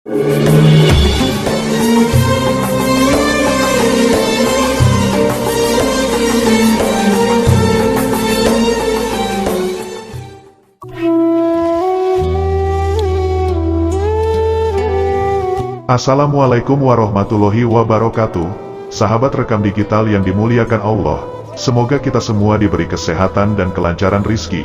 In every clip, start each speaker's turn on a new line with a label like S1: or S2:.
S1: Assalamualaikum warahmatullahi wabarakatuh, sahabat rekam digital yang dimuliakan Allah. Semoga kita semua diberi kesehatan dan kelancaran rizki.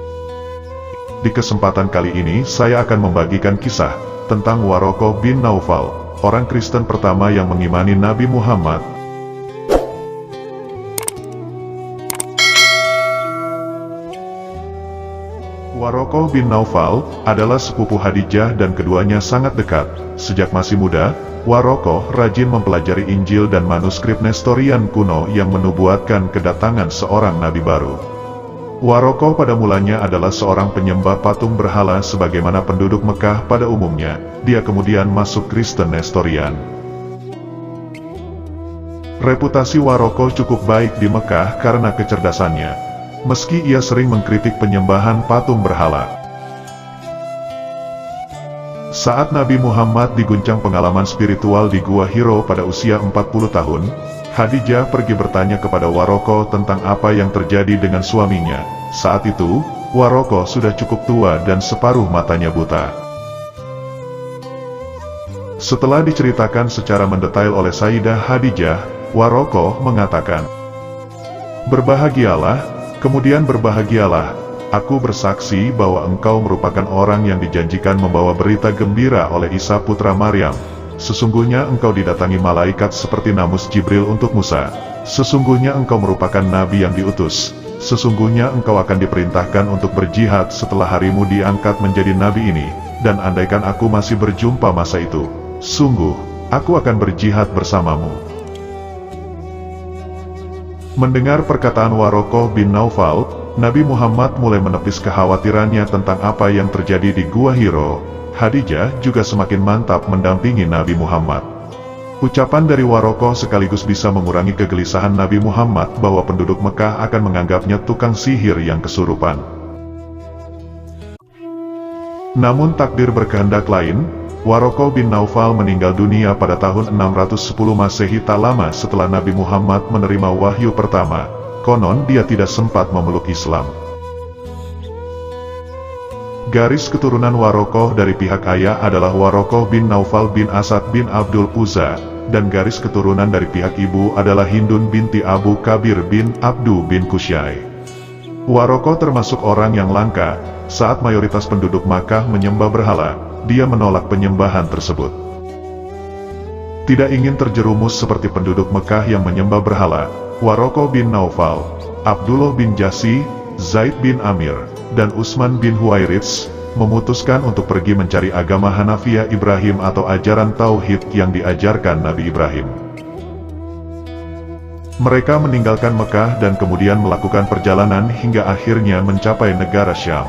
S1: Di kesempatan kali ini saya akan membagikan kisah tentang Waraqah bin Naufal, orang Kristen pertama yang mengimani Nabi Muhammad. Waraqah bin Naufal adalah sepupu Khadijah dan keduanya sangat dekat. Sejak masih muda, Waraqah rajin mempelajari Injil dan manuskrip Nestorian kuno yang menubuatkan kedatangan seorang nabi baru. Waraqah pada mulanya adalah seorang penyembah patung berhala sebagaimana penduduk Mekah pada umumnya. Dia kemudian masuk Kristen Nestorian. Reputasi Waraqah cukup baik di Mekah karena kecerdasannya. Meski ia sering mengkritik penyembahan patung berhala. Saat Nabi Muhammad diguncang pengalaman spiritual di Gua Hiro pada usia 40 tahun, Khadijah pergi bertanya kepada Waraqah tentang apa yang terjadi dengan suaminya. Saat itu, Waraqah sudah cukup tua dan separuh matanya buta. Setelah diceritakan secara mendetail oleh Sayyidah Khadijah, Waraqah mengatakan, "Berbahagialah, kemudian berbahagialah, aku bersaksi bahwa engkau merupakan orang yang dijanjikan membawa berita gembira oleh Isa putra Maryam. Sesungguhnya engkau didatangi malaikat seperti namus Jibril untuk Musa. Sesungguhnya engkau merupakan nabi yang diutus. Sesungguhnya engkau akan diperintahkan untuk berjihad setelah harimu diangkat menjadi nabi ini. Dan andaikan aku masih berjumpa masa itu, sungguh, aku akan berjihad bersamamu." Mendengar perkataan Waraqah bin Naufal, Nabi Muhammad mulai menepis kekhawatirannya tentang apa yang terjadi di Gua Hiro. Khadijah juga semakin mantap mendampingi Nabi Muhammad. Ucapan dari Waraqah sekaligus bisa mengurangi kegelisahan Nabi Muhammad bahwa penduduk Mekah akan menganggapnya tukang sihir yang kesurupan. Namun takdir berkehendak lain. Waraqah bin Naufal meninggal dunia pada tahun 610 Masehi tak lama setelah Nabi Muhammad menerima wahyu pertama. Konon dia tidak sempat memeluk Islam. Garis keturunan Waraqah dari pihak ayah adalah Waraqah bin Naufal bin Asad bin Abdul Uzza, dan garis keturunan dari pihak ibu adalah Hindun binti Abu Kabir bin Abdu bin Kusyai. Waraqah termasuk orang yang langka. Saat mayoritas penduduk Makkah menyembah berhala, dia menolak penyembahan tersebut. Tidak ingin terjerumus seperti penduduk Mekah yang menyembah berhala, Waraqah bin Naufal, Abdullah bin Jasi, Zaid bin Amir, dan Utsman bin Huwairits memutuskan untuk pergi mencari agama Hanafiyah Ibrahim atau ajaran Tauhid yang diajarkan Nabi Ibrahim. Mereka meninggalkan Mekah dan kemudian melakukan perjalanan hingga akhirnya mencapai negara Syam.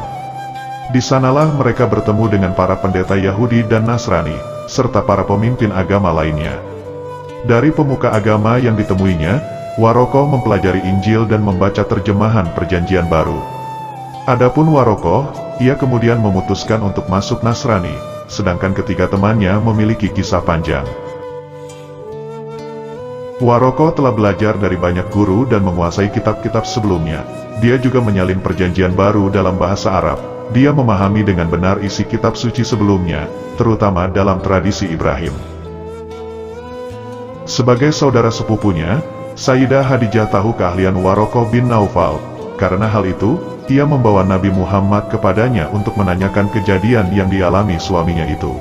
S1: Di sanalah mereka bertemu dengan para pendeta Yahudi dan Nasrani, serta para pemimpin agama lainnya. Dari pemuka agama yang ditemuinya, Waraqah mempelajari Injil dan membaca terjemahan Perjanjian Baru. Adapun Waraqah, ia kemudian memutuskan untuk masuk Nasrani, sedangkan ketiga temannya memiliki kisah panjang. Waraqah telah belajar dari banyak guru dan menguasai kitab-kitab sebelumnya. Dia juga menyalin Perjanjian Baru dalam bahasa Arab. Dia memahami dengan benar isi kitab suci sebelumnya, terutama dalam tradisi Ibrahim. Sebagai saudara sepupunya, Sayyidah Khadijah tahu keahlian Waraqah bin Naufal. Karena hal itu, ia membawa Nabi Muhammad kepadanya untuk menanyakan kejadian yang dialami suaminya itu.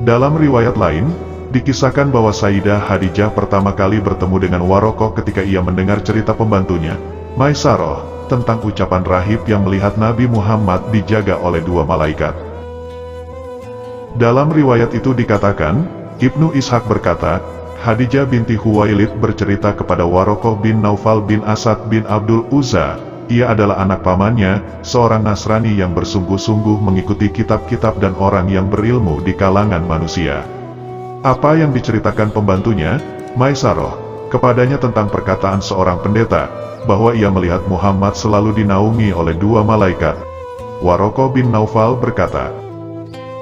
S1: Dalam riwayat lain, dikisahkan bahwa Sayyidah Khadijah pertama kali bertemu dengan Waraqah ketika ia mendengar cerita pembantunya, Maisarah, tentang ucapan rahib yang melihat Nabi Muhammad dijaga oleh dua malaikat. Dalam riwayat itu dikatakan, Ibnu Ishaq berkata, Khadijah binti Huwailid bercerita kepada Waraqah bin Naufal bin Asad bin Abdul Uzza, ia adalah anak pamannya, seorang Nasrani yang bersungguh-sungguh mengikuti kitab-kitab dan orang yang berilmu di kalangan manusia. Apa yang diceritakan pembantunya, Maisarah, kepadanya tentang perkataan seorang pendeta, bahwa ia melihat Muhammad selalu dinaungi oleh dua malaikat. Waraqah bin Naufal berkata,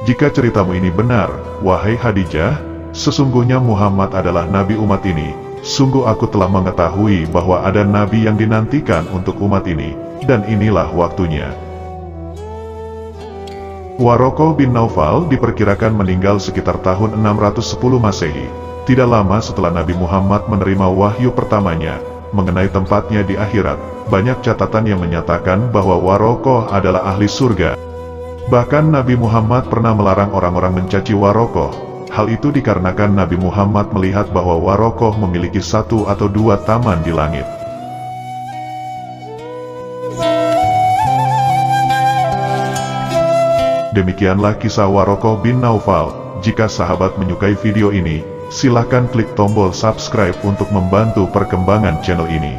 S1: Jika ceritamu ini benar, wahai Khadijah, sesungguhnya Muhammad adalah nabi umat ini. Sungguh aku telah mengetahui bahwa ada nabi yang dinantikan untuk umat ini, dan inilah waktunya. Waraqah bin Naufal diperkirakan meninggal sekitar tahun 610 Masehi, tidak lama setelah Nabi Muhammad menerima wahyu pertamanya. Mengenai tempatnya di akhirat, banyak catatan yang menyatakan bahwa Waraqah adalah ahli surga. Bahkan Nabi Muhammad pernah melarang orang-orang mencaci Waraqah. Hal itu dikarenakan Nabi Muhammad melihat bahwa Waraqah memiliki 1 atau 2 taman di langit. Demikianlah kisah Waraqah bin Naufal. Jika sahabat menyukai video ini, silahkan klik tombol subscribe untuk membantu perkembangan channel ini.